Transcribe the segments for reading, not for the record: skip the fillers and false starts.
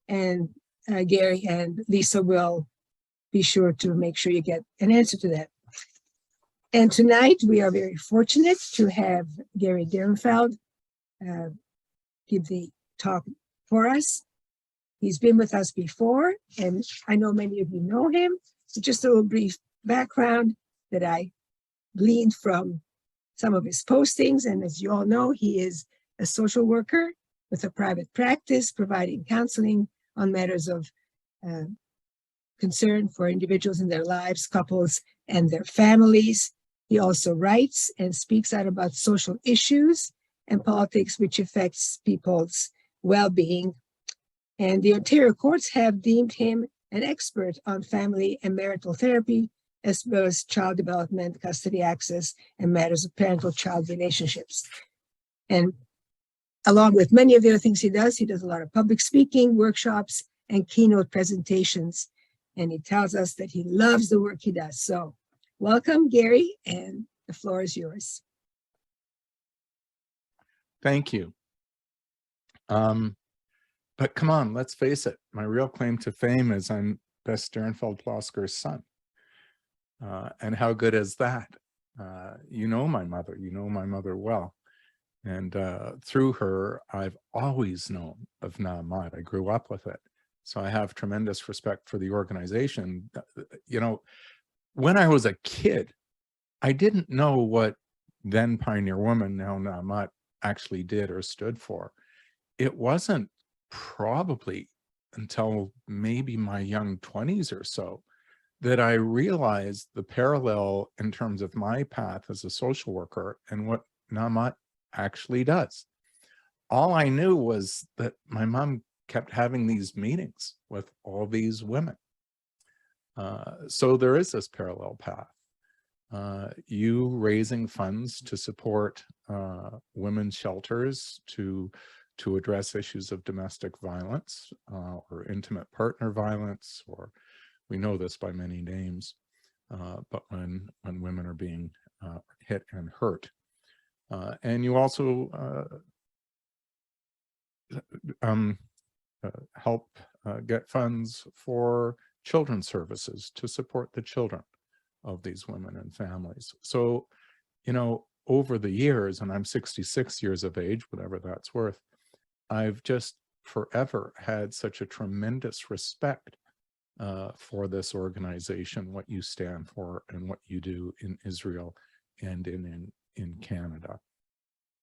And Gary and Lisa will be sure to make sure you get an answer to that. And tonight we are very fortunate to have Gary Dernfeld give the talk for us. He's been with us before, and I know many of you know him. So just a little brief background that I gleaned from some of his postings. And as you all know, he is a social worker with a private practice providing counseling on matters of concern for individuals in their lives, couples, and their families. He also writes and speaks out about social issues and politics which affects people's well-being. And the Ontario courts have deemed him an expert on family and marital therapy, as well as child development, custody access, and matters of parental-child relationships. And along with many of the other things he does a lot of public speaking, workshops, and keynote presentations. And he tells us that he loves the work he does. So welcome, Gary, and the floor is yours. Thank you. But come on, let's face it. My real claim to fame is I'm Bess Dernfeld-Plosker's son. And how good is that? You know my mother well. And through her, I've always known of Na'amat. I grew up with it. So I have tremendous respect for the organization. You know, when I was a kid, I didn't know what then Pioneer Woman, now Na'amat, actually did or stood for. It wasn't probably until maybe my young 20s or so that I realized the parallel in terms of my path as a social worker and what Na'amat actually does. All I knew was that my mom kept having these meetings with all these women. So there is this parallel path. You raising funds to support women's shelters to address issues of domestic violence or intimate partner violence, or we know this by many names, but when women are being hit and hurt. And you also help get funds for children's services to support the children of these women and families. So, you know, over the years, and I'm 66 years of age, whatever that's worth, I've just forever had such a tremendous respect for this organization, what you stand for and what you do in Israel and in Canada.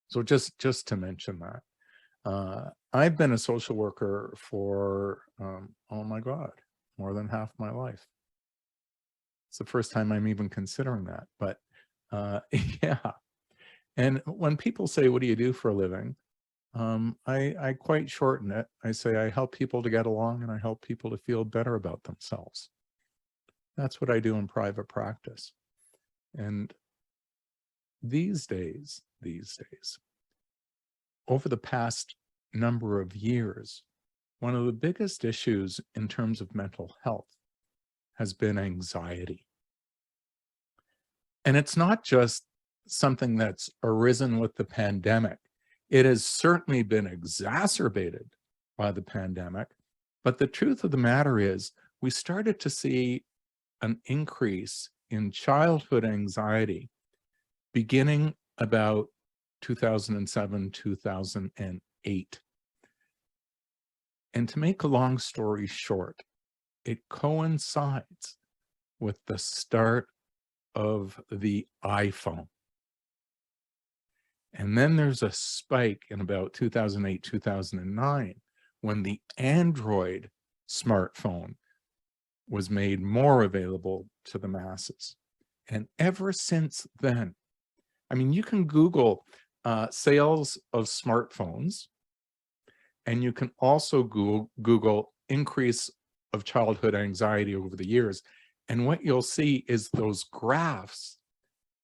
So just to mention that. I've been a social worker for, oh my God, more than half my life. It's the first time I'm even considering that, but yeah. And when people say, what do you do for a living? I quite shorten it. I say I help people to get along and I help people to feel better about themselves. That's what I do in private practice. And these days, over the past number of years, one of the biggest issues in terms of mental health has been anxiety. And it's not just something that's arisen with the pandemic. It has certainly been exacerbated by the pandemic. But the truth of the matter is, we started to see an increase in childhood anxiety beginning about 2007, 2008. And to make a long story short, it coincides with the start of the iPhone. And then there's a spike in about 2008, 2009, when the Android smartphone was made more available to the masses. And ever since then, I mean, you can Google sales of smartphones, and you can also Google increase of childhood anxiety over the years. And what you'll see is those graphs,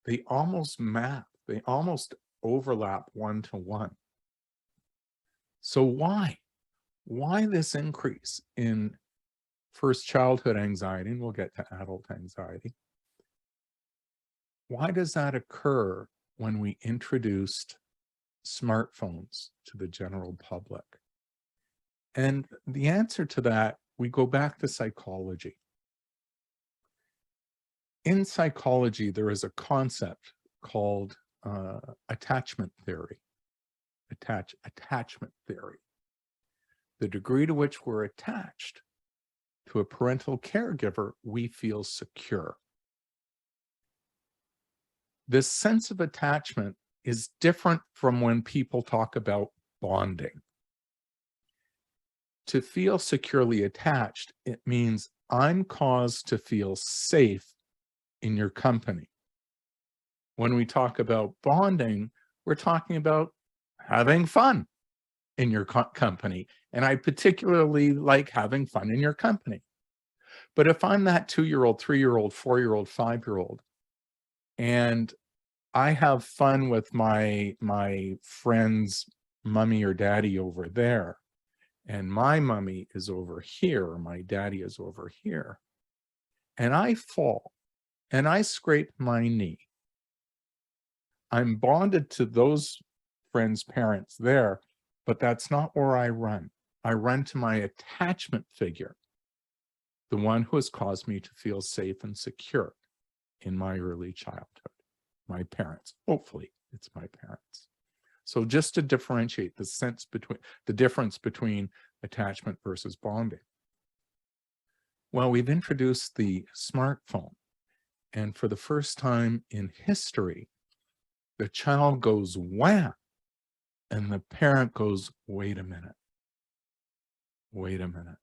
they almost map, they almost overlap one-to-one. So why? Why this increase in first childhood anxiety, and we'll get to adult anxiety? Why does that occur when we introduced smartphones to the general public? And the answer to that, we go back to psychology. In psychology, there is a concept called attachment theory. Attachment theory. The degree to which we're attached to a parental caregiver, we feel secure. This sense of attachment is different from when people talk about bonding. To feel securely attached, it means I'm caused to feel safe in your company. When we talk about bonding, we're talking about having fun in your company. And I particularly like having fun in your company. But if I'm that 2-year-old, 3-year-old, 4-year-old, 5-year-old, and I have fun with my friend's mommy or daddy over there, and my mommy is over here, or my daddy is over here, and I fall and I scrape my knee, I'm bonded to those friends' parents there, but that's not where I run. I run to my attachment figure, the one who has caused me to feel safe and secure in my early childhood, my parents. Hopefully, it's my parents. So just to differentiate the difference between attachment versus bonding. Well, we've introduced the smartphone, and for the first time in history, the child goes wham, and the parent goes, wait a minute, wait a minute,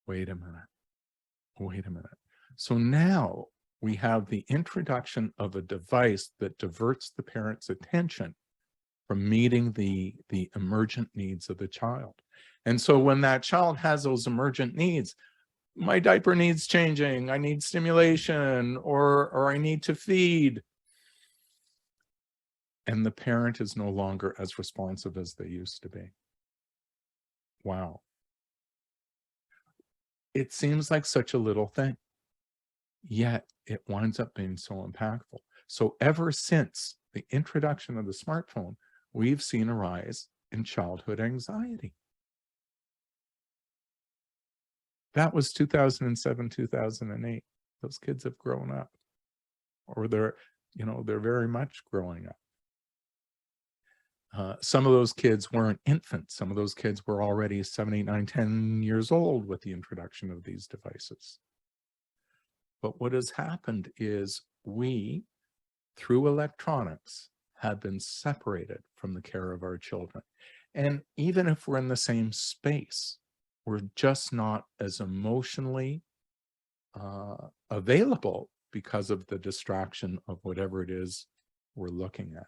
wait a minute, wait a minute. So now we have the introduction of a device that diverts the parent's attention from meeting the emergent needs of the child. And so when that child has those emergent needs, my diaper needs changing, I need stimulation, or I need to feed, and the parent is no longer as responsive as they used to be. Wow. It seems like such a little thing, yet it winds up being so impactful. So ever since the introduction of the smartphone, we've seen a rise in childhood anxiety. That was 2007, 2008. Those kids have grown up, or they're very much growing up. Some of those kids weren't infants. Some of those kids were already 7, 8, 9, 10 years old with the introduction of these devices. But what has happened is we, through electronics, have been separated from the care of our children. And even if we're in the same space, we're just not as emotionally available because of the distraction of whatever it is we're looking at.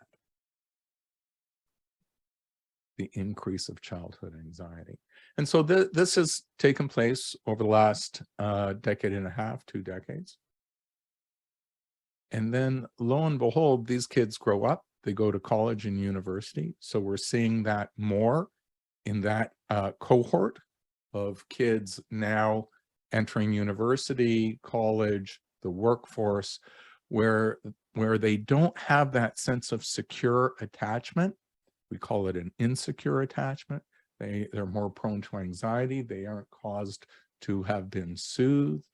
The increase of childhood anxiety. And so this has taken place over the last decade and a half, 2 decades. And then lo and behold, these kids grow up, they go to college and university. So we're seeing that more in that cohort of kids now entering university, college, the workforce, where they don't have that sense of secure attachment. We call it an insecure attachment. They're more prone to anxiety. They aren't caused to have been soothed.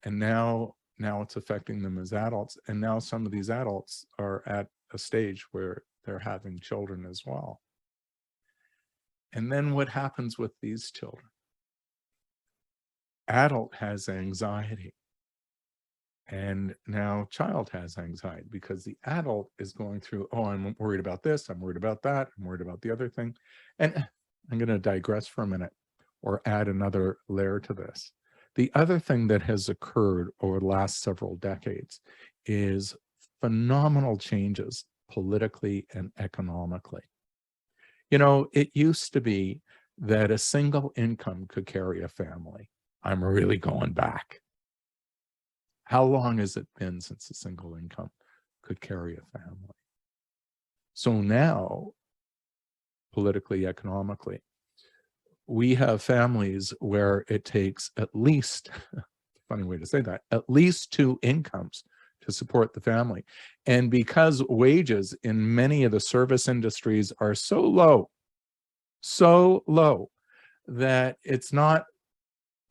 And now it's affecting them as adults. And now some of these adults are at a stage where they're having children as well. And then what happens with these children? Adult has anxiety. And now child has anxiety because the adult is going through, oh, I'm worried about this, I'm worried about that, I'm worried about the other thing. And I'm going to digress for a minute or add another layer to this. The other thing that has occurred over the last several decades is phenomenal changes politically and economically. You know, it used to be that a single income could carry a family. I'm really going back. How long has it been since a single income could carry a family? So now, politically, economically, we have families where it takes at least, funny way to say that, at least 2 incomes to support the family. And because wages in many of the service industries are so low, so low that it's not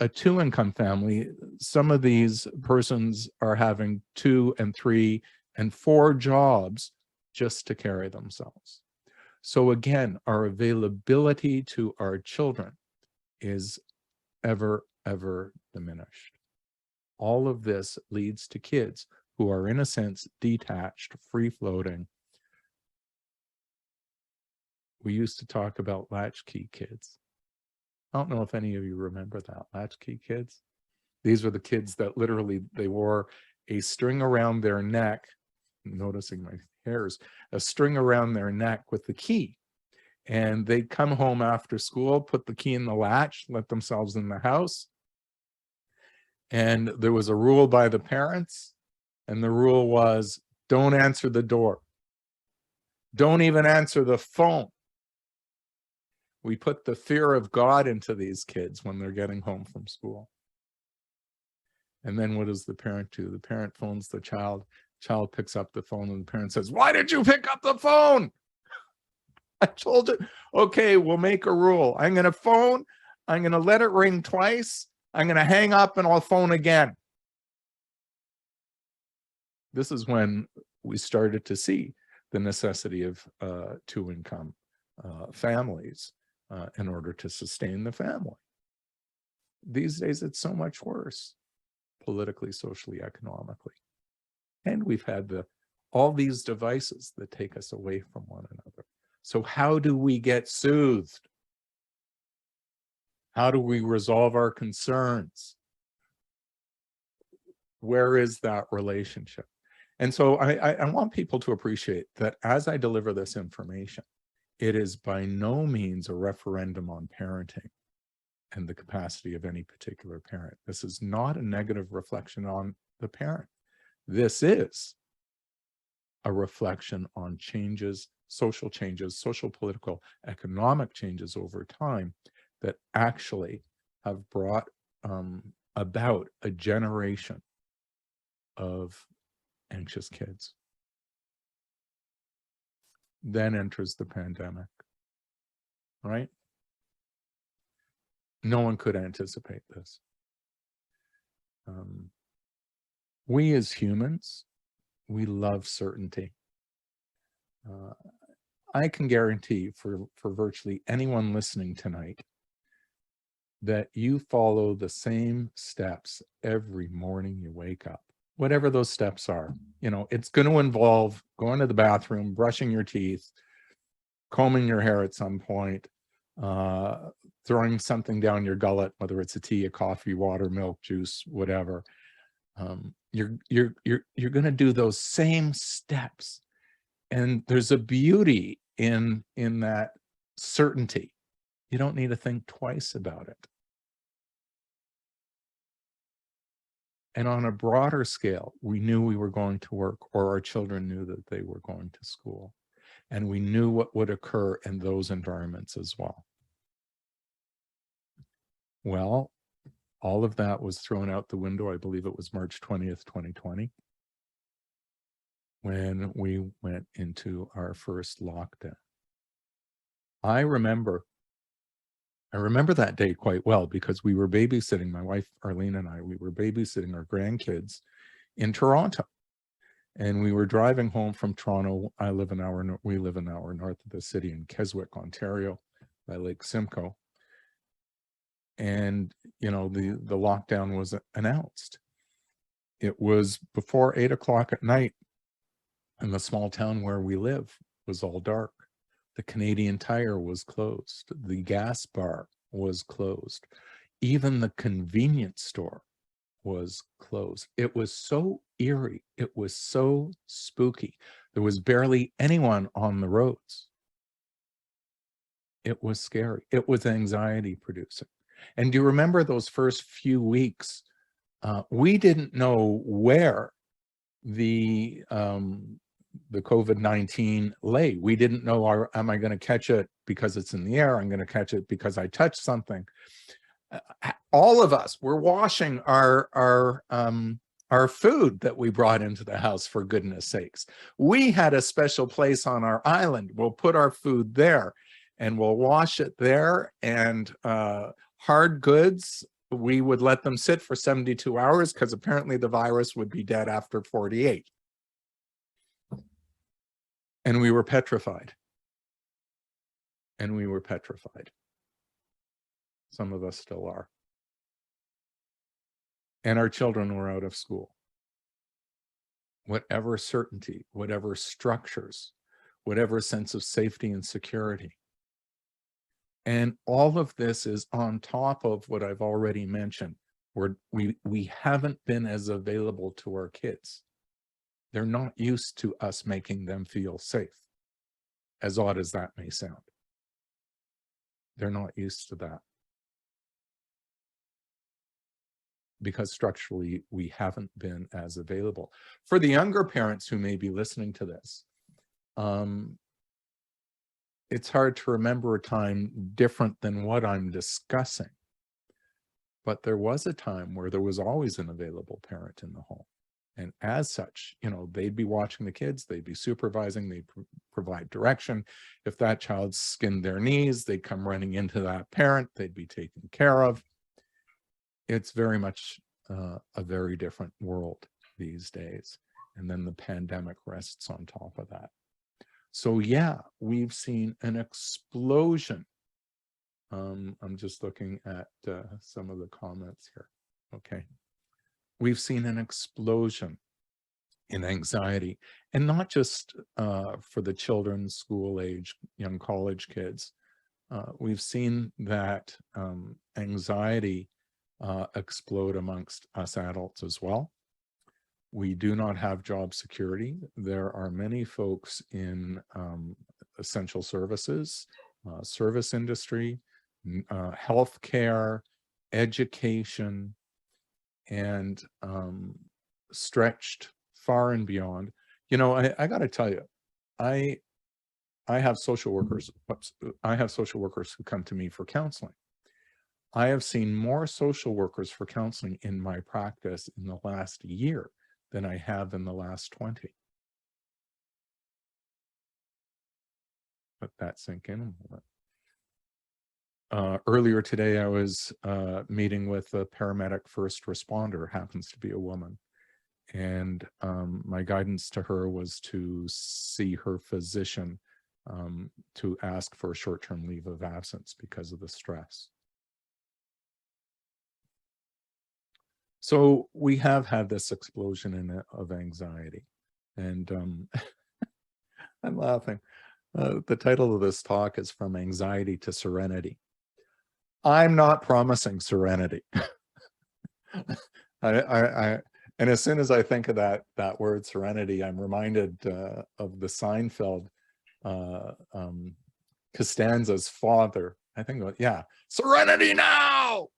a 2-income family. Some of these persons are having 2 and 3 and 4 jobs just to carry themselves. So again, our availability to our children is ever diminished. All of this leads to kids who are, in a sense, detached, free-floating. We used to talk about latchkey kids. I don't know if any of you remember that, latchkey kids. These were the kids that literally, they wore a string around their neck, I'm noticing my hairs, a string around their neck with the key. And they'd come home after school, put the key in the latch, let themselves in the house. And there was a rule by the parents, and the rule was, don't answer the door. Don't even answer the phone. We put the fear of God into these kids when they're getting home from school. And then what does the parent do? The parent phones the child picks up the phone, and the parent says, why did you pick up the phone? I told you. Okay, we'll make a rule. I'm going to phone. I'm going to let it ring twice. I'm going to hang up and I'll phone again. This is when we started to see the necessity of 2-income families in order to sustain the family. These days, it's so much worse, politically, socially, economically. And we've had all these devices that take us away from one another. So how do we get soothed? How do we resolve our concerns? Where is that relationship? And so I want people to appreciate that as I deliver this information, it is by no means a referendum on parenting and the capacity of any particular parent. This is not a negative reflection on the parent. This is a reflection on changes, social, political, economic changes over time that actually have brought about a generation of anxious kids. Then enters the pandemic, right? No one could anticipate this. We as humans, we love certainty. I can guarantee for virtually anyone listening tonight that you follow the same steps every morning you wake up, whatever those steps are. You know, it's going to involve going to the bathroom, brushing your teeth, combing your hair at some point, throwing something down your gullet, whether it's a tea, a coffee, water, milk, juice, whatever. You're going to do those same steps. And there's a beauty in that certainty. You don't need to think twice about it. And on a broader scale, we knew we were going to work, or our children knew that they were going to school. And we knew what would occur in those environments as well. Well, all of that was thrown out the window. I believe it was March 20th, 2020, when we went into our first lockdown. I remember that day quite well because we were babysitting, my wife Arlene and I, we were babysitting our grandkids in Toronto. And we were driving home from Toronto. We live an hour north of the city in Keswick, Ontario, by Lake Simcoe. And, you know, the lockdown was announced. It was before 8 o'clock at night, and the small town where we live was all dark. The Canadian Tire was closed. The gas bar was closed. Even the convenience store was closed. It was so eerie. It was so spooky. There was barely anyone on the roads. It was scary. It was anxiety producing. And do you remember those first few weeks? We didn't know where the COVID-19 lay. We didn't know, am I going to catch it because it's in the air? I'm going to catch it because I touched something. All of us were washing our food that we brought into the house, for goodness sakes. We had a special place on our island. We'll put our food there. and we'll wash it there. And hard goods, we would let them sit for 72 hours because apparently the virus would be dead after 48. And we were petrified. And we were petrified. Some of us still are. And our children were out of school. Whatever certainty, whatever structures, whatever sense of safety and security. And all of this is on top of what I've already mentioned, where we haven't been as available to our kids. They're not used to us making them feel safe, as odd as that may sound. They're not used to that. Because structurally, we haven't been as available. For the younger parents who may be listening to this, it's hard to remember a time different than what I'm discussing. But there was a time where there was always an available parent in the home. And as such, you know, they'd be watching the kids, they'd be supervising, they'd provide direction. If that child skinned their knees, they'd come running into that parent, they'd be taken care of. It's very much a very different world these days. And then the pandemic rests on top of that. So yeah, we've seen an explosion. I'm just looking at some of the comments here. Okay. We've seen an explosion in anxiety, and not just for the children, school age, young college kids. We've seen that anxiety explode amongst us adults as well. We do not have job security. There are many folks in essential services, service industry, healthcare, education, and stretched far and beyond. You know, I got to tell you, I have social workers. I have social workers who come to me for counseling. I have seen more social workers for counseling in my practice in the last year than I have in the last 20. Let that sink in a moment. Earlier today, I was meeting with a paramedic first responder, happens to be a woman. And my guidance to her was to see her physician to ask for a short-term leave of absence because of the stress. So we have had this explosion of anxiety. And I'm laughing. The title of this talk is From Anxiety to Serenity. I'm not promising serenity. And as soon as I think of that word serenity, I'm reminded of the Seinfeld Costanza's father. I think, yeah, serenity now,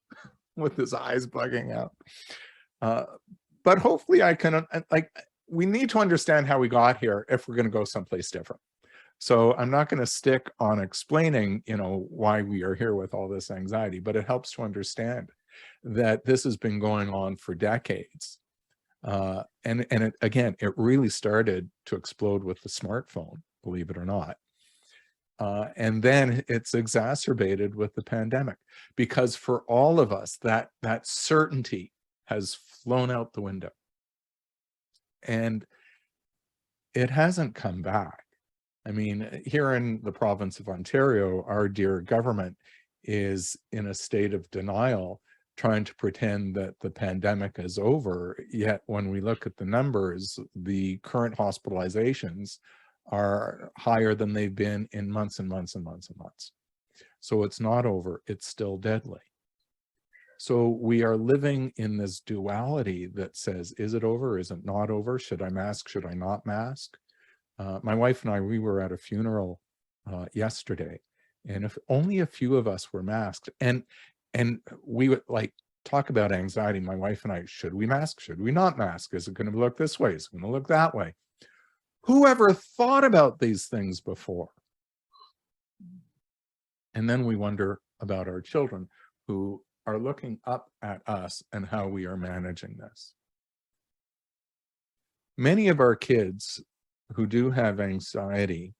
with his eyes bugging out. But hopefully I can, we need to understand how we got here if we're going to go someplace different. So I'm not going to stick on explaining, you know, why we are here with all this anxiety, but it helps to understand that this has been going on for decades. And again, it really started to explode with the smartphone, believe it or not. And then it's exacerbated with the pandemic, because for all of us, that certainty has flown out the window. And it hasn't come back. I mean, here in the province of Ontario, our dear government is in a state of denial, trying to pretend that the pandemic is over. Yet when we look at the numbers, the current hospitalizations are higher than they've been in months and months and months and months. So it's not over, it's still deadly. So we are living in this duality that says, is it over? Is it not over? Should I mask? Should I not mask? My wife and I, we were at a funeral yesterday, and if only a few of us were masked, and we would talk about anxiety, my wife and I, should we mask? Should we not mask? Is it going to look this way? Is it going to look that way? Whoever thought about these things before? And then we wonder about our children who are looking up at us and how we are managing this. Many of our kids who do have anxiety,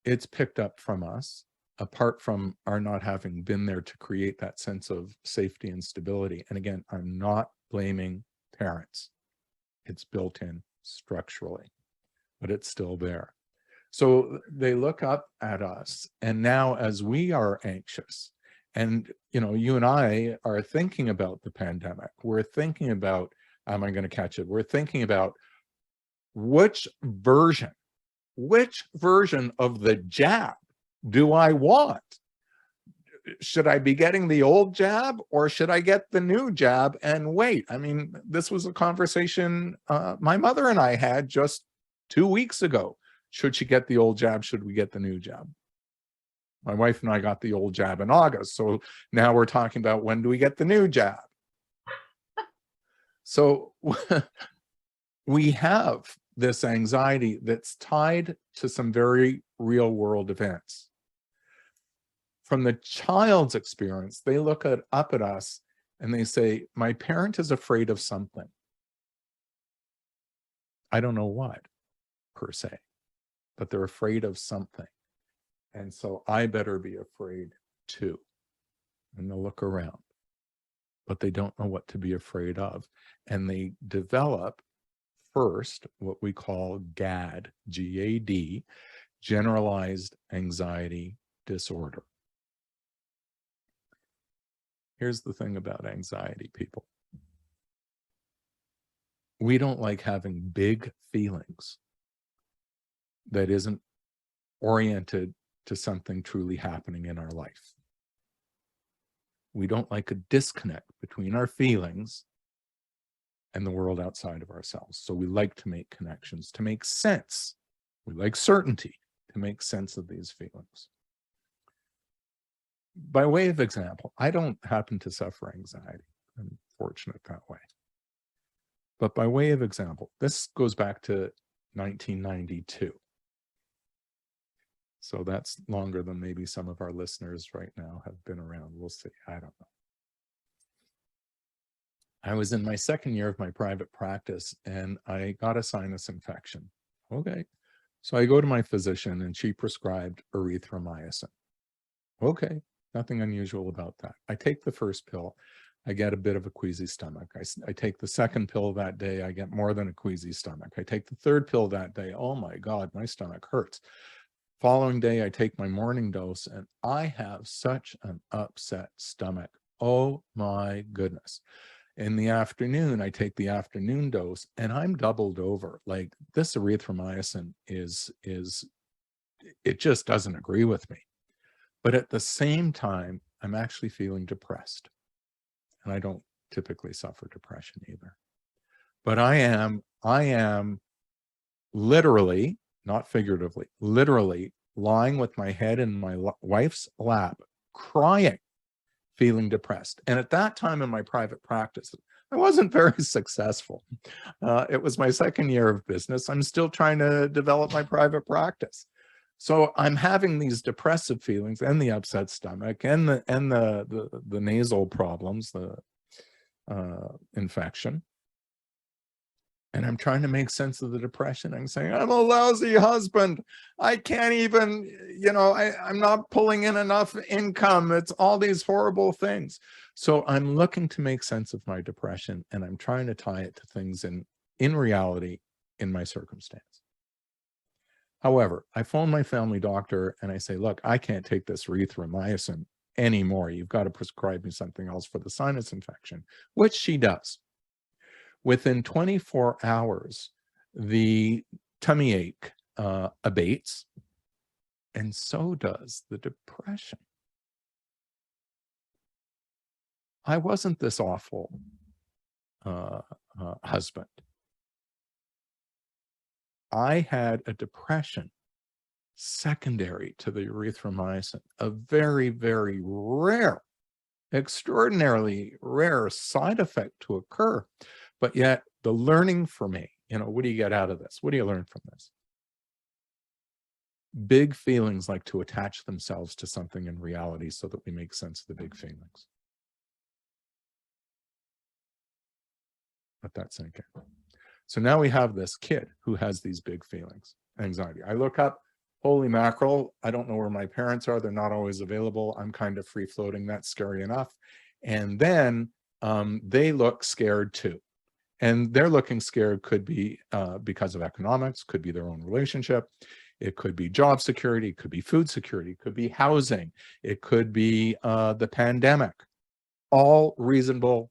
it's picked up from us. apart from our not having been there to create that sense of safety and stability. And again, I'm not blaming parents. It's built in structurally, but it's still there. So they look up at us, and now as we are anxious, and you and I are thinking about the pandemic, we're thinking about, am I going to catch it? We're thinking about which version of the jab do I want? Should I be getting the old jab, or should I get the new jab and wait? I mean, this was a conversation my mother and I had just 2 weeks ago. Should she get the old jab? Should we get the new jab? My wife and I got the old jab in August. So now we're talking about, when do we get the new jab? So we have this anxiety that's tied to some very real world events. From the child's experience, they look up at us and they say, my parent is afraid of something. I don't know what, per se, but they're afraid of something. And so I better be afraid too. And they'll look around, but they don't know what to be afraid of. And they develop first what we call GAD, G-A-D, generalized anxiety disorder. Here's the thing about anxiety, people. We don't like having big feelings that isn't oriented to something truly happening in our life. We don't like a disconnect between our feelings and the world outside of ourselves. So we like to make connections, to make sense. We like certainty, to make sense of these feelings. By way of example, I don't happen to suffer anxiety. I'm fortunate that way. But by way of example, this goes back to 1992. So that's longer than maybe some of our listeners right now have been around. We'll see. I don't know. I was in my second year of my private practice and I got a sinus infection. Okay. So I go to my physician and she prescribed erythromycin. Okay. Nothing unusual about that. I take the first pill. I get a bit of a queasy stomach. I take the second pill that day. I get more than a queasy stomach. I take the third pill that day. Oh my God, my stomach hurts. Following day, I take my morning dose and I have such an upset stomach. Oh my goodness. In the afternoon, I take the afternoon dose and I'm doubled over. Like, this erythromycin it just doesn't agree with me. But at the same time, I'm actually feeling depressed. And I don't typically suffer depression either. But I am literally, not figuratively, literally lying with my head in my wife's lap, crying, feeling depressed. And at that time in my private practice, I wasn't very successful. It was my second year of business. I'm still trying to develop my private practice. So I'm having these depressive feelings and the upset stomach and the nasal problems, the infection. And I'm trying to make sense of the depression. I'm saying, I'm a lousy husband. I can't even, I'm not pulling in enough income. It's all these horrible things. So I'm looking to make sense of my depression and I'm trying to tie it to things in reality in my circumstance. However, I phone my family doctor and I say, look, I can't take this erythromycin anymore. You've got to prescribe me something else for the sinus infection, which she does. Within 24 hours, the tummy ache abates, and so does the depression. I wasn't this awful husband. I had a depression secondary to the erythromycin, a very, very rare, extraordinarily rare side effect to occur. But yet the learning for me, what do you get out of this? What do you learn from this? Big feelings like to attach themselves to something in reality so that we make sense of the big feelings. Let that sink in. So now we have this kid who has these big feelings, anxiety. I look up, holy mackerel, I don't know where my parents are. They're not always available. I'm kind of free floating. That's scary enough. And then they look scared too. And they're looking scared could be because of economics, could be their own relationship. It could be job security, it could be food security, it could be housing, it could be the pandemic. All reasonable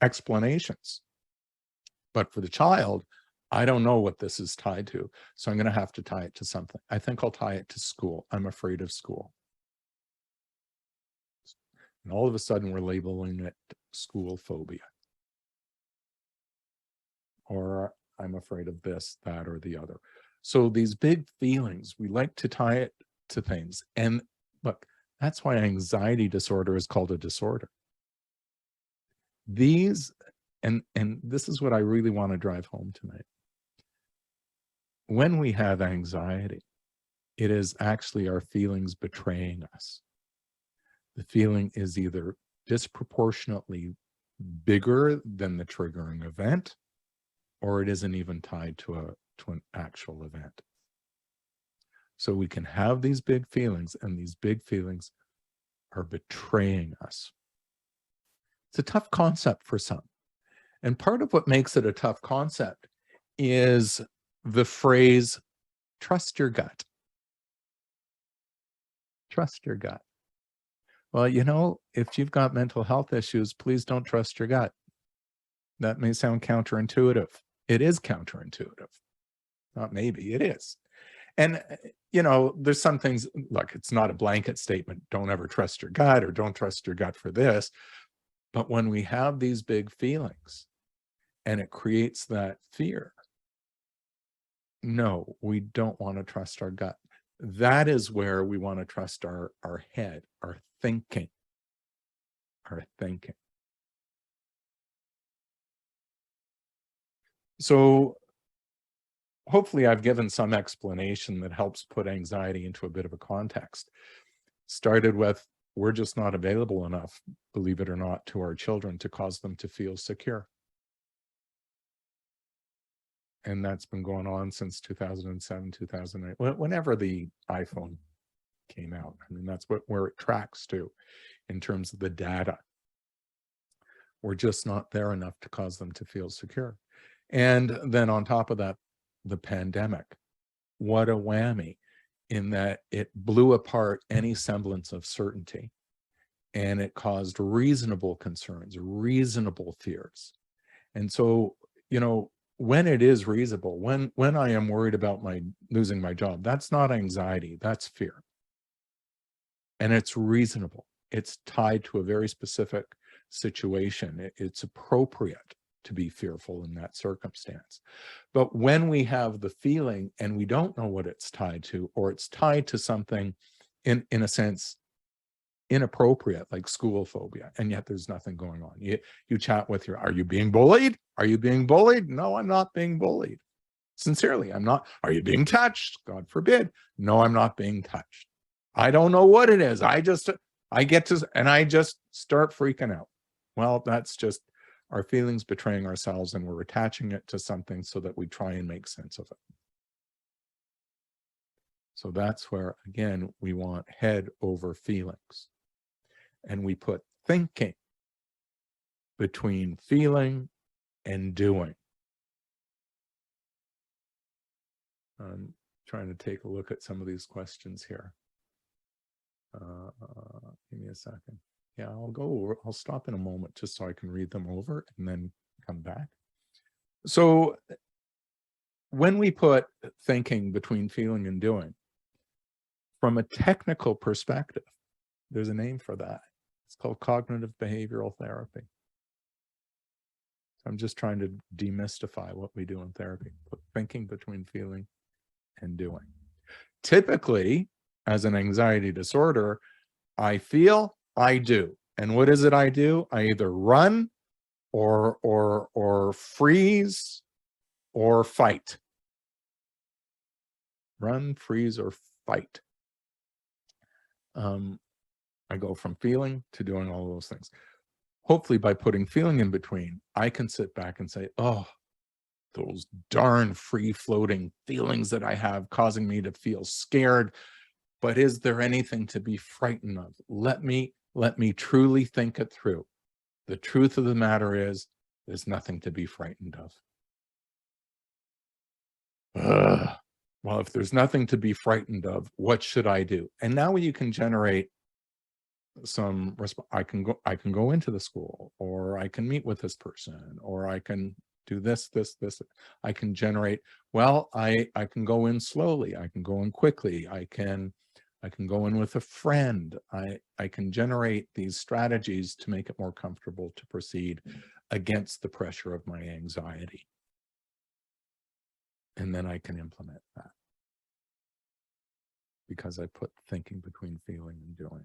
explanations. But for the child, I don't know what this is tied to. So I'm going to have to tie it to something. I think I'll tie it to school. I'm afraid of school. And all of a sudden we're labeling it school phobia. Or I'm afraid of this, that, or the other. So these big feelings, we like to tie it to things. And look, that's why anxiety disorder is called a disorder. These, and this is what I really want to drive home tonight. When we have anxiety, it is actually our feelings betraying us. The feeling is either disproportionately bigger than the triggering event, or it isn't even tied to an actual event. So we can have these big feelings, and these big feelings are betraying us. It's a tough concept for some. And part of what makes it a tough concept is the phrase, trust your gut. Trust your gut. Well, you know, if you've got mental health issues, please don't trust your gut. That may sound counterintuitive. It is counterintuitive. Not maybe, it is. And, you know, there's some things, look, it's not a blanket statement. Don't ever trust your gut, or don't trust your gut for this. But when we have these big feelings and it creates that fear, no, we don't want to trust our gut. That is where we want to trust our head, our thinking, our thinking. So hopefully I've given some explanation that helps put anxiety into a bit of a context. Started with, we're just not available enough, believe it or not, to our children to cause them to feel secure. And that's been going on since 2007, 2008, whenever the iPhone came out. I mean, that's where it tracks to in terms of the data. We're just not there enough to cause them to feel secure. And then on top of that, the pandemic. What a whammy, in that it blew apart any semblance of certainty, and it caused reasonable concerns, reasonable fears. And so, you know, when it is reasonable, when I am worried about losing my job, that's not anxiety, that's fear. And it's reasonable. It's tied to a very specific situation. It's appropriate to be fearful in that circumstance. But when we have the feeling and we don't know what it's tied to, or it's tied to something in a sense inappropriate, like school phobia, and yet there's nothing going on. You chat with are you being bullied? Are you being bullied? No, I'm not being bullied. Sincerely, I'm not. Are you being touched? God forbid. No, I'm not being touched. I don't know what it is. I just start freaking out. Well, that's just our feelings betraying ourselves, and we're attaching it to something so that we try and make sense of it. So that's where, again, we want head over feelings. And we put thinking between feeling and doing. I'm trying to take a look at some of these questions here. Give me a second. Yeah, I'll stop in a moment just so I can read them over and then come back. So when we put thinking between feeling and doing, from a technical perspective, there's a name for that. It's called cognitive behavioral therapy. I'm just trying to demystify what we do in therapy, put thinking between feeling and doing. Typically, as an anxiety disorder, I feel, I do. And what is it I do? I either run or freeze or fight. Run, freeze, or fight. I go from feeling to doing all those things. Hopefully by putting feeling in between, I can sit back and say, oh, those darn free-floating feelings that I have causing me to feel scared. But is there anything to be frightened of? Let me truly think it through. The truth of the matter is, there's nothing to be frightened of. Ugh. Well, if there's nothing to be frightened of, what should I do? And now you can generate some I can go into the school, or I can meet with this person, or I can do this. I can generate, well, I can go in slowly, I can go in quickly, I can go in with a friend. I can generate these strategies to make it more comfortable to proceed against the pressure of my anxiety. And then I can implement that, because I put thinking between feeling and doing.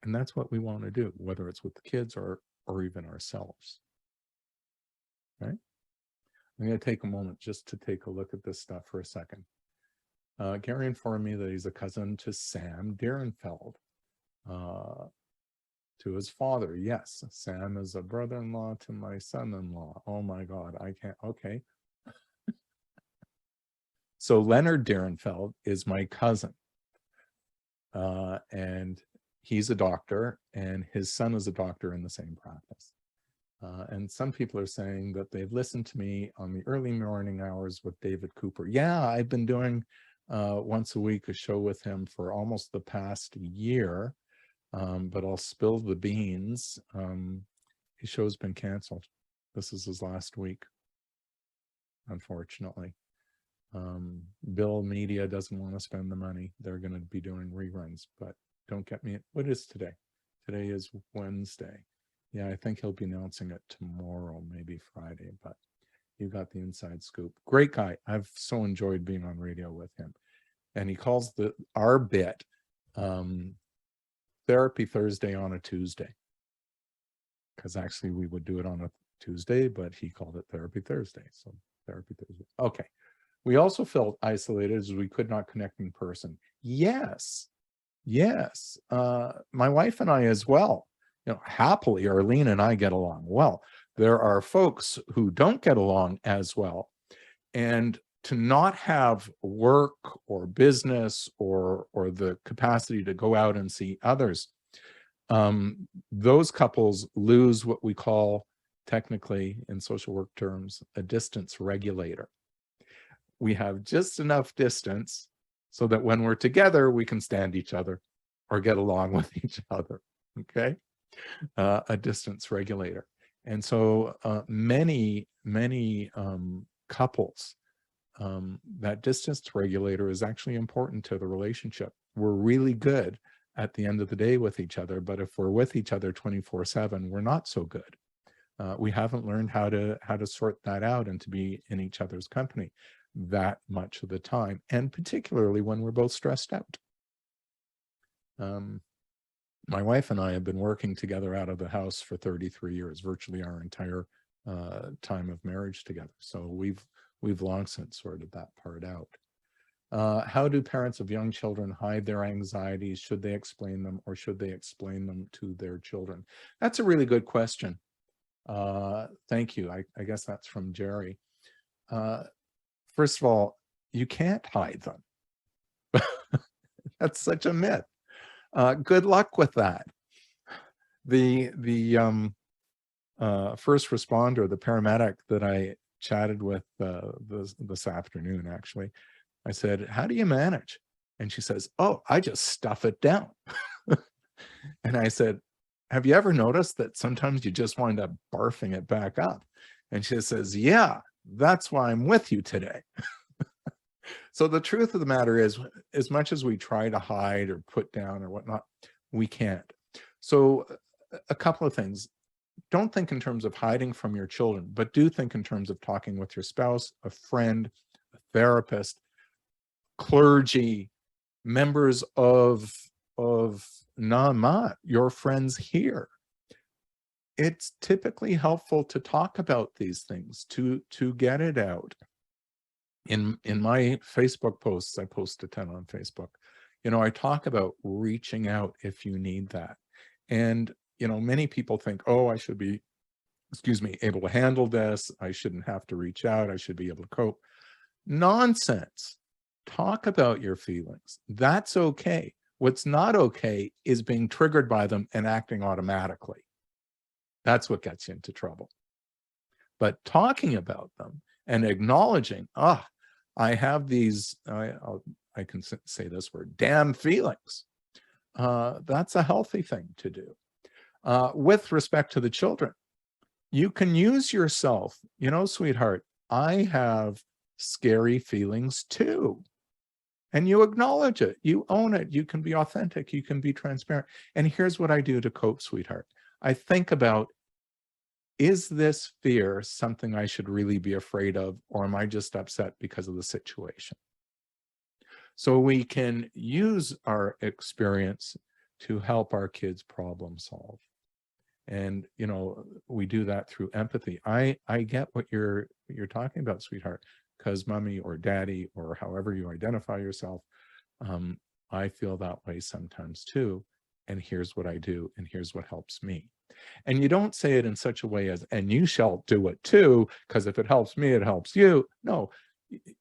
And that's what we want to do, whether it's with the kids or even ourselves. Right? I'm going to take a moment just to take a look at this stuff for a second. Gary informed me that he's a cousin to Sam Dierenfeld, to his father. Yes, Sam is a brother-in-law to my son-in-law. Oh my God, I can't. Okay. So Leonard Dierenfeld is my cousin, and he's a doctor, and his son is a doctor in the same practice. And some people are saying that they've listened to me on the early morning hours with David Cooper. Yeah, I've been doing once a week a show with him for almost the past year, but I'll spill the beans. His show's been canceled. This is his last week, unfortunately. Bill Media doesn't want to spend the money. They're going to be doing reruns, but don't get me. What is today? Today is Wednesday. Yeah, I think he'll be announcing it tomorrow, maybe Friday, but you got the inside scoop. Great guy. I've so enjoyed being on radio with him. And he calls our bit Therapy Thursday on a Tuesday, because actually we would do it on a Tuesday, but he called it Therapy Thursday. So Therapy Thursday. Okay. We also felt isolated as we could not connect in person. Yes. My wife and I as well. You know, happily, Arlene and I get along well. There are folks who don't get along as well. And to not have work or business or the capacity to go out and see others, those couples lose what we call, technically in social work terms, a distance regulator. We have just enough distance so that when we're together, we can stand each other or get along with each other. Okay. A distance regulator. And so many couples, that distance regulator is actually important to the relationship. We're really good at the end of the day with each other, but if we're with each other 24/7, we're not so good. We haven't learned how to sort that out and to be in each other's company that much of the time, and particularly when we're both stressed out. My wife and I have been working together out of the house for 33 years, virtually our entire time of marriage together. So we've long since sorted that part out. How do parents of young children hide their anxieties? Should they explain them, or should they explain them to their children? That's a really good question. Thank you. I guess that's from Jerry. First of all, you can't hide them. That's such a myth. Good luck with that. The first responder, the paramedic that I chatted with this afternoon, actually, I said, "How do you manage?" And she says, "Oh, I just stuff it down." And I said, "Have you ever noticed that sometimes you just wind up barfing it back up?" And she says, "Yeah, that's why I'm with you today." So the truth of the matter is, as much as we try to hide or put down or whatnot, we can't. So a couple of things. Don't think in terms of hiding from your children, but do think in terms of talking with your spouse, a friend, a therapist, clergy, members of Naamat, your friends here. It's typically helpful to talk about these things, to get it out. In my Facebook posts, I post a ton on Facebook, you know, I talk about reaching out if you need that. And, you know, many people think, oh, I should be excuse me, able to handle this. I shouldn't have to reach out. I should be able to cope. Nonsense. Talk about your feelings. That's okay. What's not okay is being triggered by them and acting automatically. That's what gets you into trouble. But talking about them and acknowledging, I have these, I can say this word, damn feelings. That's a healthy thing to do. With respect to the children, you can use yourself, you know, sweetheart, I have scary feelings too. And you acknowledge it, you own it, you can be authentic, you can be transparent. And here's what I do to cope, sweetheart. I think about, is this fear something I should really be afraid of, or am I just upset because of the situation? So we can use our experience to help our kids problem solve. And, you know, we do that through empathy. I get what you're talking about, sweetheart, because mommy or daddy, or however you identify yourself, I feel that way sometimes too. And here's what I do, and here's what helps me. And you don't say it in such a way as, and you shall do it too, because if it helps me, it helps you. No,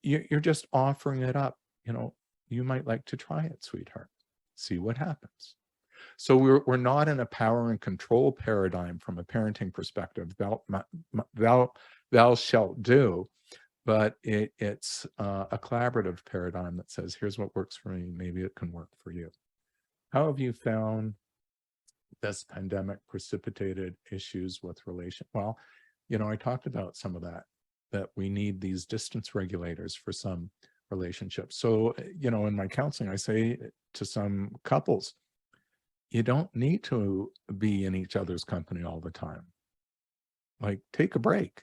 you're just offering it up. You know, you might like to try it, sweetheart. See what happens. So we're not in a power and control paradigm from a parenting perspective, thou shalt do, but it's a collaborative paradigm that says, here's what works for me, maybe it can work for you. How have you found this pandemic precipitated issues with relation? Well, you know, I talked about some of that we need these distance regulators for some relationships. So, you know, in my counseling, I say to some couples, you don't need to be in each other's company all the time. Like, take a break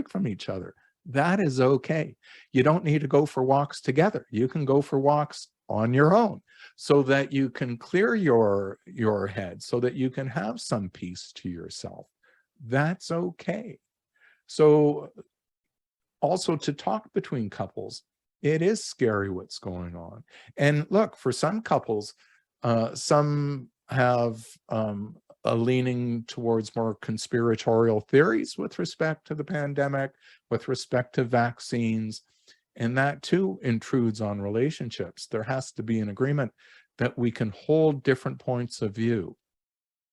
from each other. That is okay. You don't need to go for walks together. You can go for walks on your own so that you can clear your head, so that you can have some peace to yourself. That's okay. So also, to talk between couples, it is scary what's going on. And look, for some couples, some have a leaning towards more conspiratorial theories with respect to the pandemic, with respect to vaccines, and that too intrudes on relationships. There has to be an agreement that we can hold different points of view,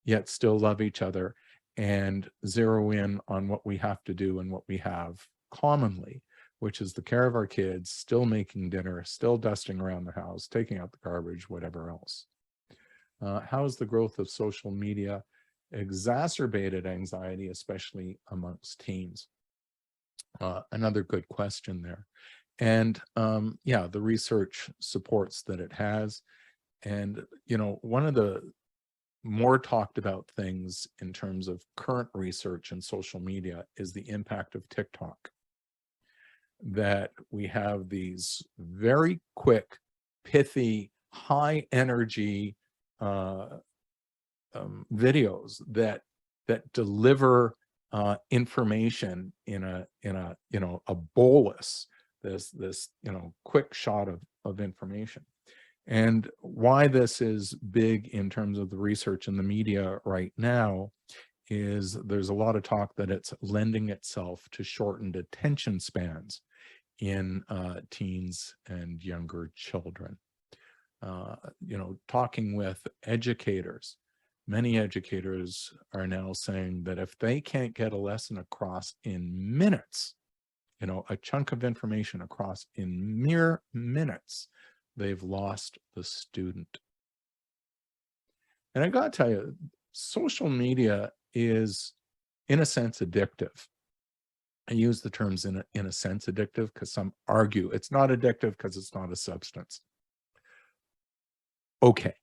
yet still love each other and zero in on what we have to do and what we have commonly, which is the care of our kids, still making dinner, still dusting around the house, taking out the garbage, whatever else. How has the growth of social media exacerbated anxiety, especially amongst teens? Another good question there. And yeah, the research supports that it has. And, you know, one of the more talked about things in terms of current research and social media is the impact of TikTok. That we have these very quick, pithy, high energy videos that deliver information in a you know, a bolus, this you know, quick shot of information. And why this is big in terms of the research in the media right now is there's a lot of talk that it's lending itself to shortened attention spans in teens and younger children. You know, talking with educators, many educators are now saying that if they can't get a lesson across in minutes, you know, a chunk of information across in mere minutes, they've lost the student. And I gotta tell you, social media is, in a sense, addictive. I use the terms in a sense addictive because some argue it's not addictive because it's not a substance. Okay.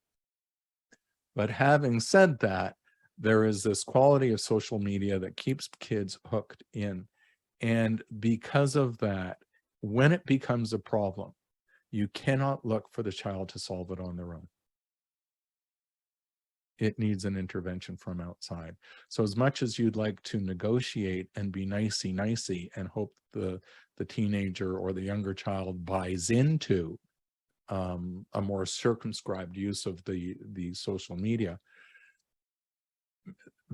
But having said that, there is this quality of social media that keeps kids hooked in. And because of that, when it becomes a problem, you cannot look for the child to solve it on their own. It needs an intervention from outside. So as much as you'd like to negotiate and be nicey and hope the teenager or the younger child buys into a more circumscribed use of the social media,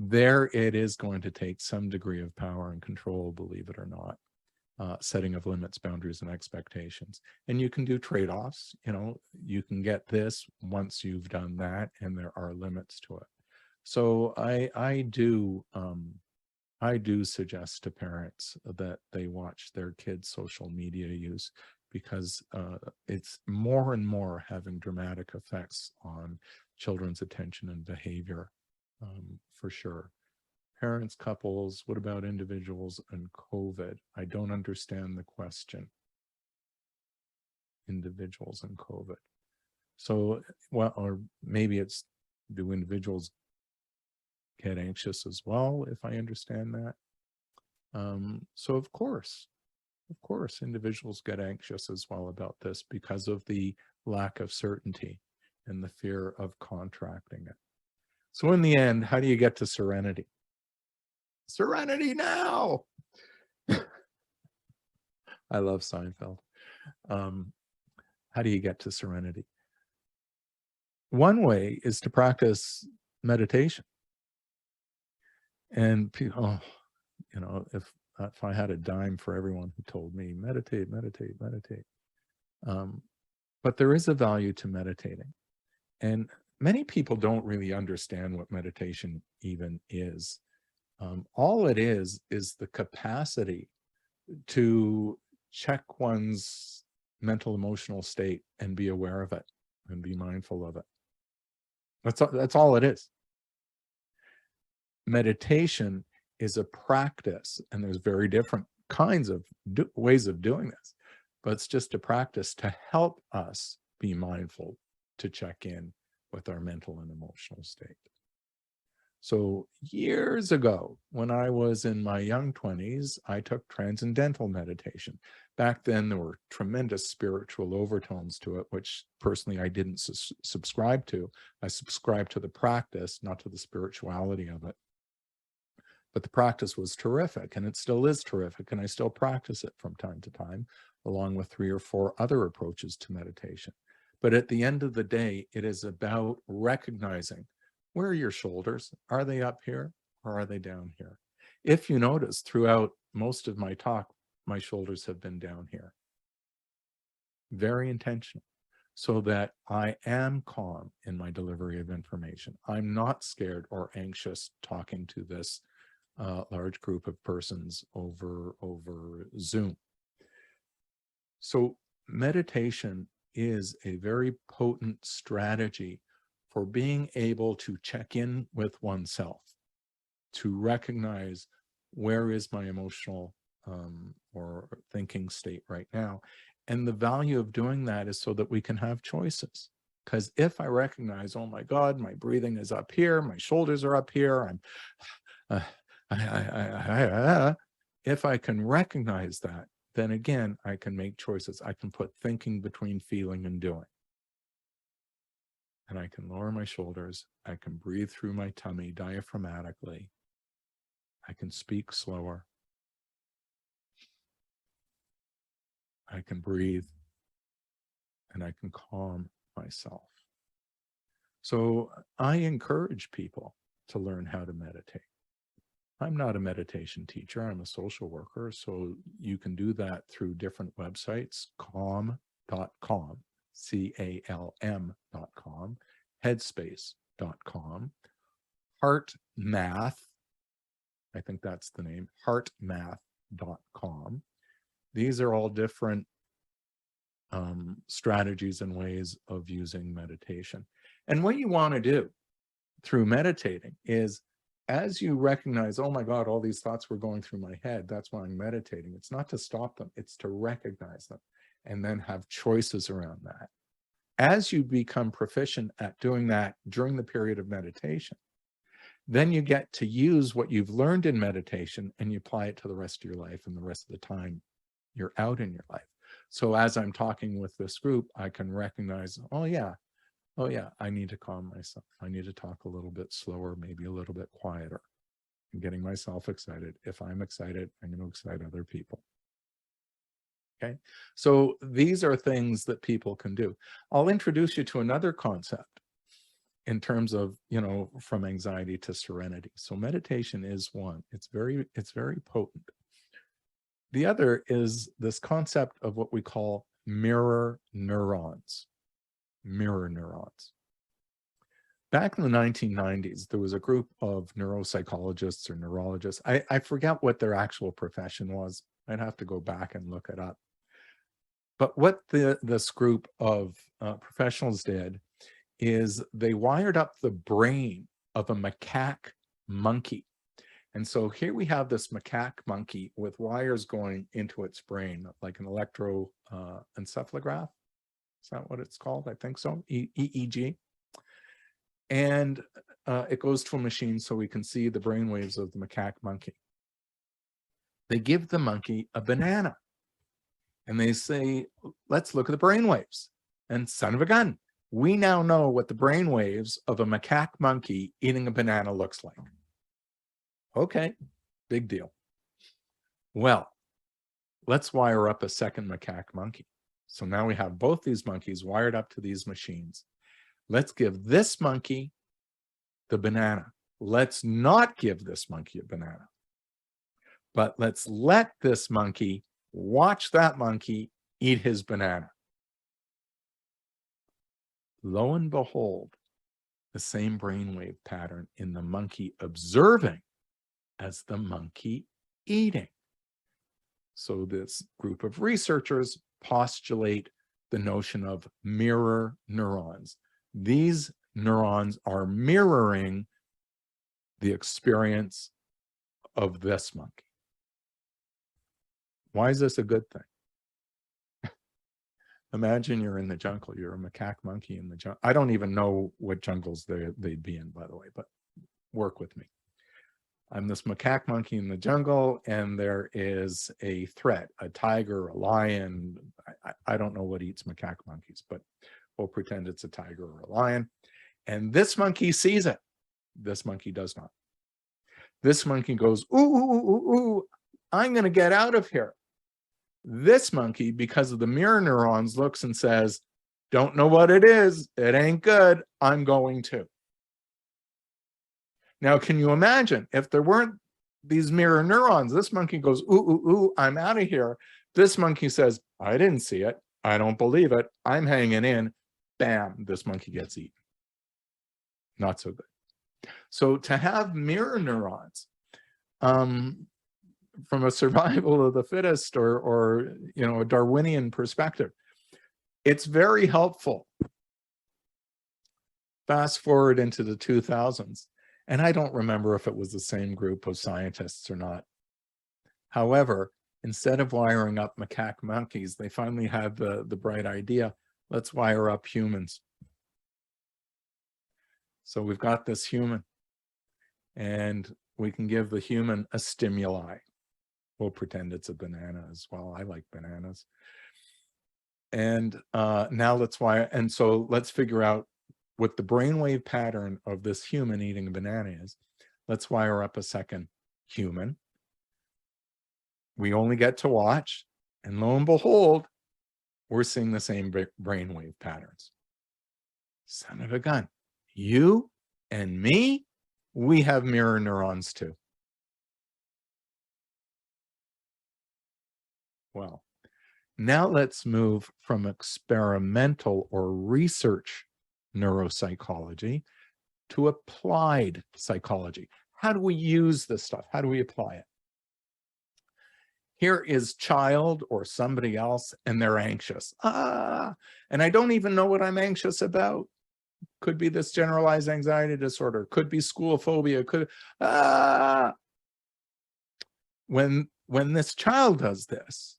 there it is going to take some degree of power and control, believe it or not, setting of limits, boundaries, and expectations. And you can do trade-offs. You know, you can get this once you've done that, and there are limits to it. So I do suggest to parents that they watch their kids' social media use, because it's more and more having dramatic effects on children's attention and behavior, for sure. Parents, couples, what about individuals and COVID? I don't understand the question. Individuals and COVID. So, well, or maybe it's, do individuals get anxious as well, if I understand that? So of course, individuals get anxious as well about this because of the lack of certainty and the fear of contracting it. So in the end, how do you get to serenity? Serenity now! I love Seinfeld. How do you get to serenity? One way is to practice meditation. And people, you know, if I had a dime for everyone who told me, meditate, meditate, meditate. But there is a value to meditating. And many people don't really understand what meditation even is. All it is the capacity to check one's mental emotional state and be aware of it and be mindful of it. That's all it is. Meditation is a practice, and there's very different kinds of ways of doing this, but it's just a practice to help us be mindful, to check in with our mental and emotional state. So years ago, when I was in my young 20s, I took transcendental meditation. Back then, there were tremendous spiritual overtones to it, which personally I didn't subscribe to. I subscribed to the practice, not to the spirituality of it. But the practice was terrific, and it still is terrific, and I still practice it from time to time, along with 3 or 4 other approaches to meditation. But at the end of the day, it is about recognizing, where are your shoulders? Are they up here or are they down here? If you notice, throughout most of my talk, my shoulders have been down here. Very intentional, so that I am calm in my delivery of information. I'm not scared or anxious talking to this large group of persons over Zoom. So meditation is a very potent strategy for being able to check in with oneself, to recognize, where is my emotional or thinking state right now. And the value of doing that is so that we can have choices. Because if I recognize, oh my God, my breathing is up here, my shoulders are up here, if I can recognize that, then again, I can make choices. I can put thinking between feeling and doing. And I can lower my shoulders. I can breathe through my tummy diaphragmatically. I can speak slower. I can breathe, and I can calm myself. So I encourage people to learn how to meditate. I'm not a meditation teacher. I'm a social worker. So you can do that through different websites, calm.com, CALM.com, headspace.com, HeartMath, I think that's the name, heartmath.com. These are all different strategies and ways of using meditation. And what you want to do through meditating is, as you recognize, oh my God, all these thoughts were going through my head, that's why I'm meditating. It's not to stop them, it's to recognize them and then have choices around that. As you become proficient at doing that during the period of meditation, then you get to use what you've learned in meditation and you apply it to the rest of your life and the rest of the time you're out in your life. So as I'm talking with this group, I can recognize, oh yeah, I need to calm myself. I need to talk a little bit slower, maybe a little bit quieter. I'm getting myself excited. If I'm excited, I'm going to excite other people. Okay, so these are things that people can do. I'll introduce you to another concept. in terms of, you know, from anxiety to serenity. So meditation is one. It's very potent. The other is this concept of what we call mirror neurons. Mirror neurons. Back in the 1990s, there was a group of neuropsychologists or neurologists. I forget what their actual profession was. I'd have to go back and look it up. But what this group of professionals did is they wired up the brain of a macaque monkey. And so here we have this macaque monkey with wires going into its brain, like an electroencephalograph. Is that what it's called? I think so, EEG. And it goes to a machine so we can see the brain waves of the macaque monkey. They give the monkey a banana. And they say, let's look at the brain waves. And son of a gun, we now know what the brain waves of a macaque monkey eating a banana looks like. Okay, big deal. Well, let's wire up a second macaque monkey. So now we have both these monkeys wired up to these machines. Let's give this monkey the banana. Let's not give this monkey a banana. But let's let this monkey watch that monkey eat his banana. Lo and behold, the same brainwave pattern in the monkey observing as the monkey eating. So this group of researchers postulate the notion of mirror neurons. These neurons are mirroring the experience of this monkey. Why is this a good thing? Imagine you're in the jungle. You're a macaque monkey in the jungle. I don't even know what jungles they'd be in, by the way, but work with me. I'm this macaque monkey in the jungle, and there is a threat, a tiger, a lion. I don't know what eats macaque monkeys, but we'll pretend it's a tiger or a lion. And this monkey sees it. This monkey does not. This monkey goes, ooh, ooh, ooh, ooh, ooh, I'm going to get out of here. This monkey, because of the mirror neurons, looks and says, don't know what it is. It ain't good. I'm going to. Now, can you imagine if there weren't these mirror neurons? This monkey goes, ooh, ooh, ooh, I'm out of here. This monkey says, I didn't see it. I don't believe it. I'm hanging in. Bam, this monkey gets eaten. Not so good. So to have mirror neurons, from a survival of the fittest or you know, a Darwinian perspective, it's very helpful. Fast forward into the 2000s, and I don't remember if it was the same group of scientists or not. However, instead of wiring up macaque monkeys, they finally had the bright idea, let's wire up humans. So we've got this human, and we can give the human a stimuli. We'll pretend it's a banana as well. I like bananas. And now let's wire, and so let's figure out what the brainwave pattern of this human eating a banana is. Let's wire up a second human. We only get to watch, and lo and behold, we're seeing the same brainwave patterns. Son of a gun. You and me, we have mirror neurons too. Well, now let's move from experimental or research neuropsychology to applied psychology. How do we use this stuff? How do we apply it? Here is child or somebody else, and they're anxious. And I don't even know what I'm anxious about. Could be this generalized anxiety disorder, could be school phobia, could, When this child does this,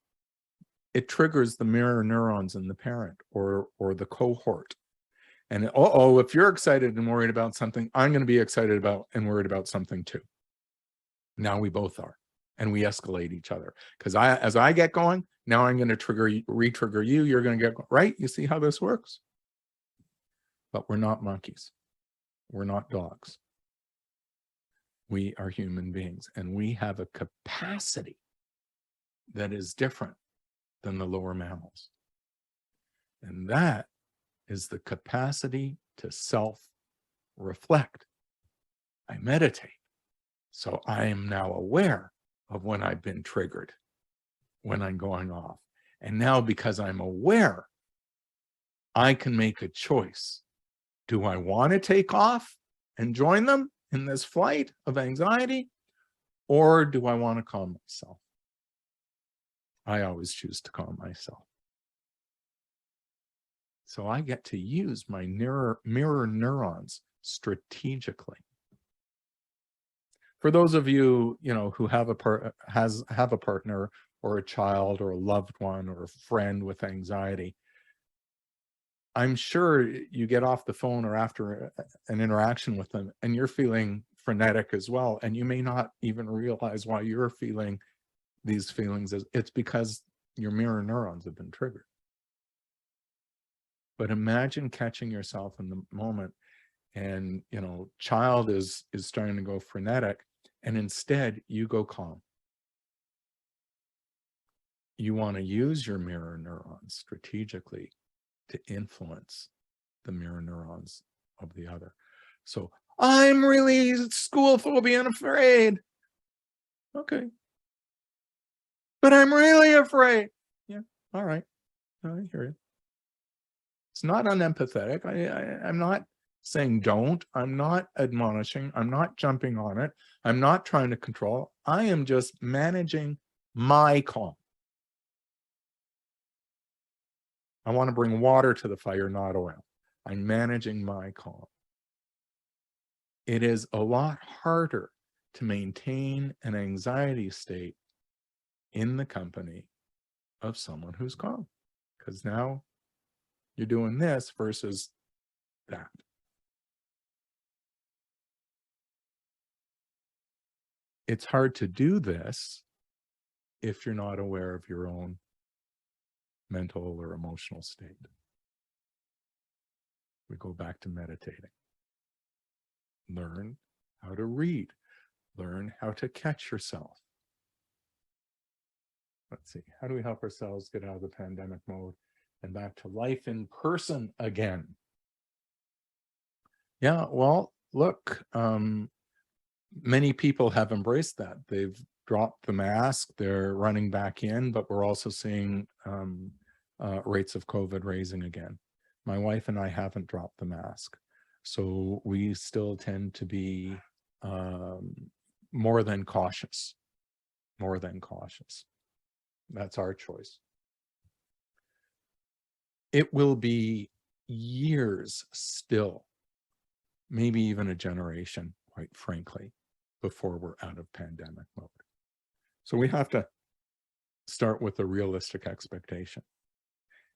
it triggers the mirror neurons in the parent or the cohort. And if you're excited and worried about something, I'm going to be excited about and worried about something too. Now we both are, and we escalate each other. Because as I get going, now I'm going to re-trigger you. You're going to get, right? You see how this works? But we're not monkeys. We're not dogs. We are human beings, and we have a capacity that is different than the lower mammals. And that is the capacity to self reflect. I meditate. So I am now aware of when I've been triggered, when I'm going off. And now because I'm aware, I can make a choice. Do I want to take off and join them in this flight of anxiety? Or do I want to calm myself? I always choose to calm myself. So I get to use my mirror neurons strategically. For those of you, who have a partner or a child or a loved one or a friend with anxiety, I'm sure you get off the phone or after an interaction with them and you're feeling frenetic as well. And you may not even realize why you're feeling these feelings. It's because your mirror neurons have been triggered. But imagine catching yourself in the moment and, child is starting to go frenetic and instead you go calm. You want to use your mirror neurons strategically to influence the mirror neurons of the other. So I'm really school phobia and afraid. Okay. But I'm really afraid. Yeah. All right. I hear you. It's not unempathetic. I'm not saying don't. I'm not admonishing. I'm not jumping on it. I'm not trying to control. I am just managing my calm. I want to bring water to the fire, not oil. I'm managing my calm. It is a lot harder to maintain an anxiety state in the company of someone who's calm, because now you're doing this versus that. It's hard to do this if you're not aware of your own mental or emotional state. We go back to meditating. Learn how to read. Learn how to catch yourself. Let's see, how do we help ourselves get out of the pandemic mode and back to life in person again? Yeah, well, look, many people have embraced that. They've dropped the mask, they're running back in, but we're also seeing rates of COVID raising again. My wife and I haven't dropped the mask. So we still tend to be more than cautious. That's our choice. It will be years still, maybe even a generation, quite frankly, before we're out of pandemic mode. So we have to start with a realistic expectation.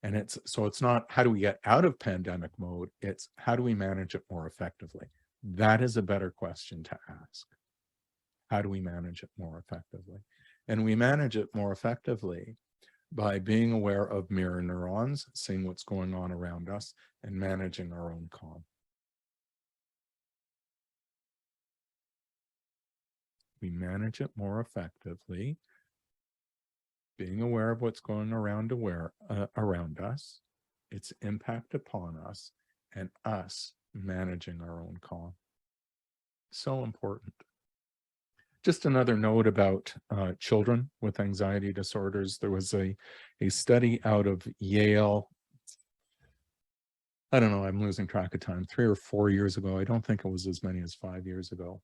And it's not how do we get out of pandemic mode, it's how do we manage it more effectively? That is a better question to ask. How do we manage it more effectively? And we manage it more effectively by being aware of mirror neurons, seeing what's going on around us, and managing our own calm. We manage it more effectively, being aware of what's going around us, its impact upon us, and us managing our own calm. So important. Just another note about children with anxiety disorders. There was a study out of Yale. I don't know, I'm losing track of time, 3 or 4 years ago. I don't think it was as many as 5 years ago.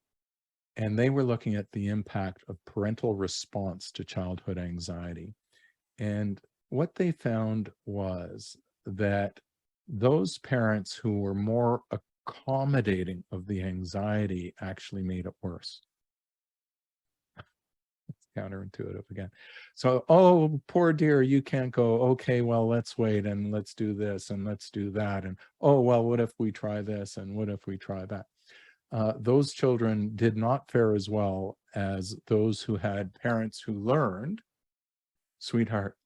And they were looking at the impact of parental response to childhood anxiety. And what they found was that those parents who were more accommodating of the anxiety actually made it worse. It's counterintuitive again. So, oh, poor dear, you can't go. Okay, well, let's wait and let's do this and let's do that. And, oh, well, what if we try this and what if we try that? Those children did not fare as well as those who had parents who learned, sweetheart,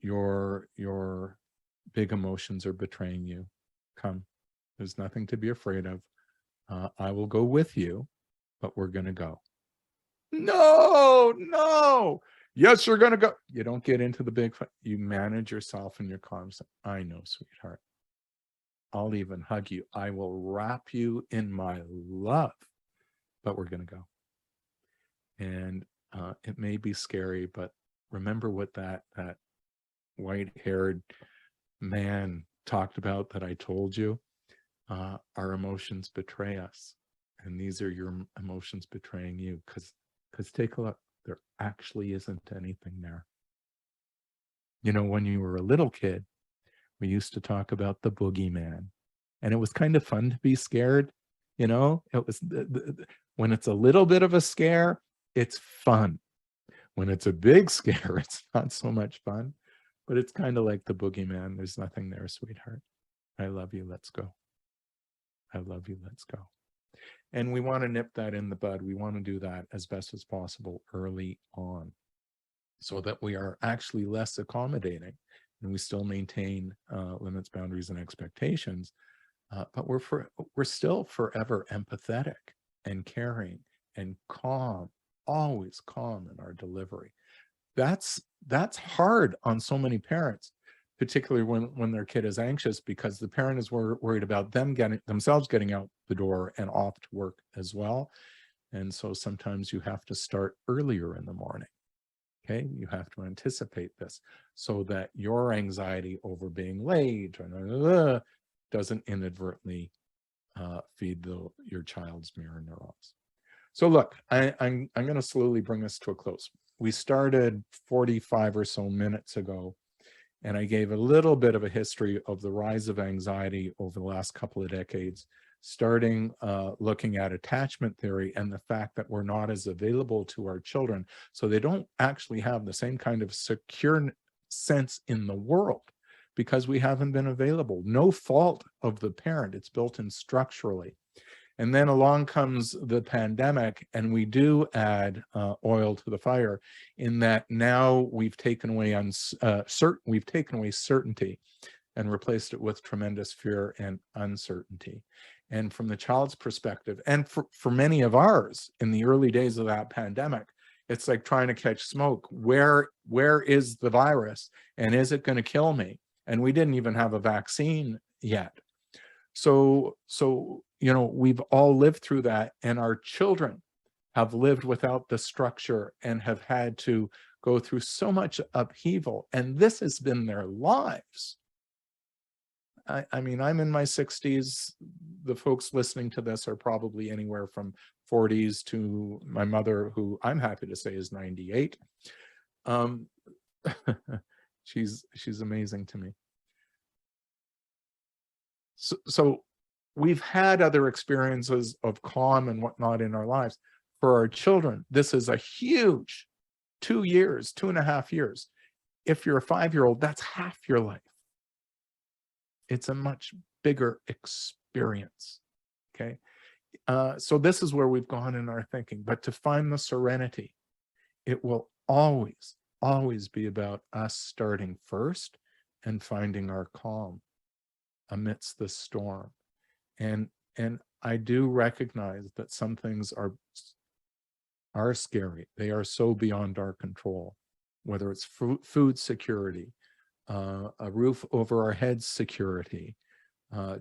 your big emotions are betraying you. Come, there's nothing to be afraid of. I will go with you, but we're going to go. No. Yes, you're going to go. You don't get into the big fight. You manage yourself and your calm. I know, sweetheart. I'll even hug you. I will wrap you in my love, but we're going to go. And it may be scary, but remember what that white-haired man talked about that I told you. Our emotions betray us, and these are your emotions betraying you, because take a look, there actually isn't anything there. You know, when you were a little kid, we used to talk about the boogeyman, and it was kind of fun to be scared. You know, it was when it's a little bit of a scare, it's fun. When it's a big scare, it's not so much fun, but it's kind of like the boogeyman. There's nothing there, sweetheart. I love you. Let's go. I love you. Let's go. And we want to nip that in the bud. We want to do that as best as possible early on, so that we are actually less accommodating and we still maintain limits, boundaries, and expectations. But we're still forever empathetic and caring and calm, always calm in our delivery. That's hard on so many parents, particularly when their kid is anxious, because the parent is worried about themselves getting out the door and off to work as well. And so sometimes you have to start earlier in the morning. Okay, you have to anticipate this so that your anxiety over being late doesn't inadvertently feed your child's mirror neurons. So look, I'm going to slowly bring us to a close. We started 45 or so minutes ago, and I gave a little bit of a history of the rise of anxiety over the last couple of decades, starting looking at attachment theory and the fact that we're not as available to our children. So they don't actually have the same kind of secure sense in the world because we haven't been available. No fault of the parent, it's built in structurally. And then along comes the pandemic, and we do add oil to the fire in that now we've taken away certainty and replaced it with tremendous fear and uncertainty. And from the child's perspective, and for many of ours in the early days of that pandemic, it's like trying to catch smoke. Where is the virus, and is it going to kill me? And we didn't even have a vaccine yet. So you know, we've all lived through that, and our children have lived without the structure and have had to go through so much upheaval, and this has been their lives. I mean, I'm in my 60s. The folks listening to this are probably anywhere from 40s to my mother, who I'm happy to say is 98. She's amazing to me. So we've had other experiences of calm and whatnot in our lives. For our children, this is a huge 2 years, 2.5 years. If you're a 5-year-old, that's half your life. It's a much bigger experience, okay? So this is where we've gone in our thinking. But to find the serenity, it will always, always be about us starting first and finding our calm amidst the storm. And I do recognize that some things are scary. They are so beyond our control, whether it's food security, a roof over our heads security,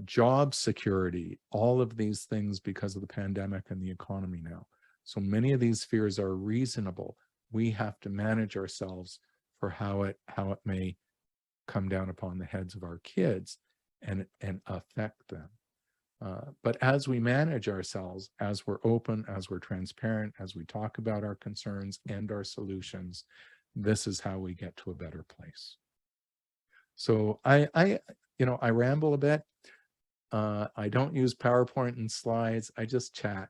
job security, all of these things because of the pandemic and the economy now. So many of these fears are reasonable. We have to manage ourselves for how it may come down upon the heads of our kids and affect them. But as we manage ourselves, as we're open, as we're transparent, as we talk about our concerns and our solutions, this is how we get to a better place. So I ramble a bit. I don't use PowerPoint and slides. I just chat.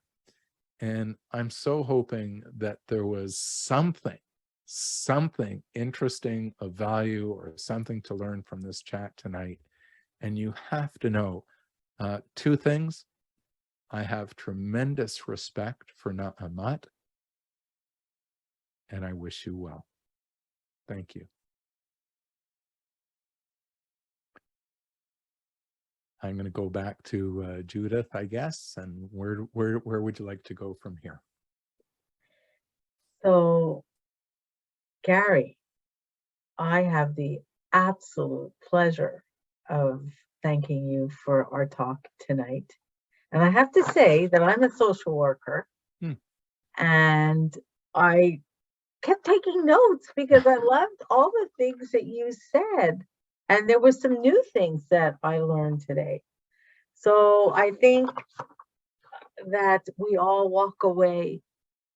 And I'm so hoping that there was something interesting of value or something to learn from this chat tonight. And you have to know, 2 things. I have tremendous respect for Na'amat, and I wish you well. Thank you. I'm going to go back to Judith, I guess, and where would you like to go from here? So, Gary, I have the absolute pleasure of thanking you for our talk tonight. And I have to say that I'm a social worker, and I kept taking notes because I loved all the things that you said. And there were some new things that I learned today. So I think that we all walk away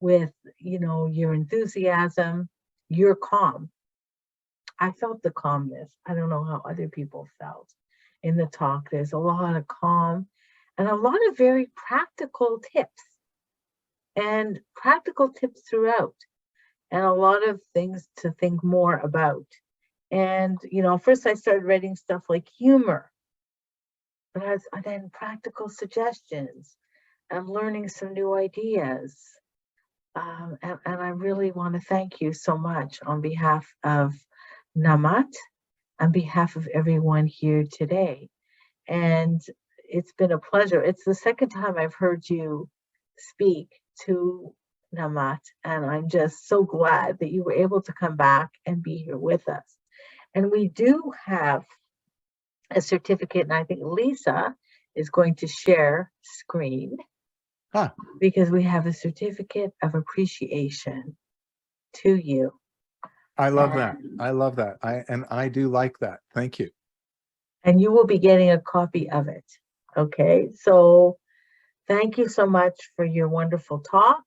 with, your enthusiasm, your calm. I felt the calmness. I don't know how other people felt in the talk. There's a lot of calm and a lot of very practical tips throughout, and a lot of things to think more about. And, first I started writing stuff like humor, but then practical suggestions and learning some new ideas. And I really want to thank you so much on behalf of Namat, on behalf of everyone here today. And it's been a pleasure. It's the second time I've heard you speak to Namat, and I'm just so glad that you were able to come back and be here with us. And we do have a certificate, and I think Lisa is going to share screen because we have a certificate of appreciation to you. I love that. I love that. I do like that. Thank you. And you will be getting a copy of it. Okay, so thank you so much for your wonderful talk.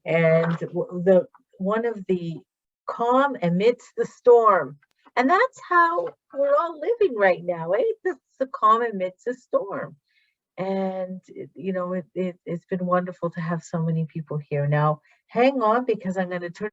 And one of the calm amidst the storm. And that's how we're all living right now, eh? The calm amidst the storm. And, it's been wonderful to have so many people here. Now, hang on, because I'm going to turn